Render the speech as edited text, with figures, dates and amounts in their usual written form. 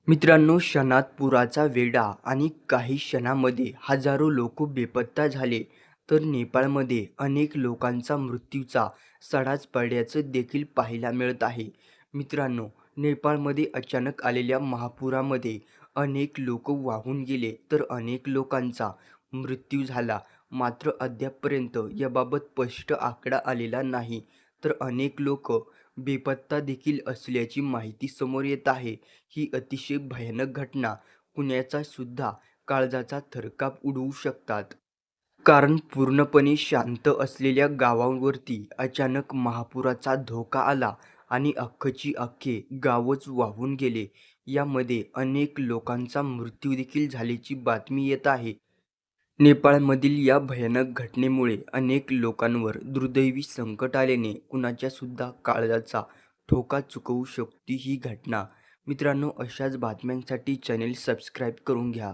मित्रांनो, क्षणात पुराचा वेढा आणि काही क्षणांमध्ये हजारो लोक बेपत्ता झाले, तर नेपाळमध्ये अनेक लोकांचा मृत्यूचा सडाच पडल्याचं देखील पाहायला मिळत आहे. मित्रांनो, नेपाळमध्ये अचानक आलेल्या महापुरामध्ये अनेक लोक वाहून गेले, तर अनेक लोकांचा मृत्यू झाला. मात्र अद्यापपर्यंत याबाबत स्पष्ट आकडा आलेला नाही. तर अनेक लोक बेपत्ता देखील असल्याची माहिती समोर येत आहे. ही अतिशय भयानक घटना कुणाचा सुद्धा काळजाचा थरकाप उडवू शकतात. कारण पूर्णपणे शांत असलेल्या गावांवरती अचानक महापुराचा धोका आला आणि अख्खची अख्खे गावच वाहून गेले. यामध्ये अनेक लोकांचा मृत्यू देखील झाल्याची बातमी येत आहे. नेपाळमधील या भयानक घटनेमुळे अनेक लोकांवर दुर्दैवी संकट आल्याने कुणाच्या सुद्धा काळजाचा ठोका चुकवू शकते ही घटना. मित्रांनो, अशाच बातम्यांसाठी चॅनेल सबस्क्राईब करून घ्या.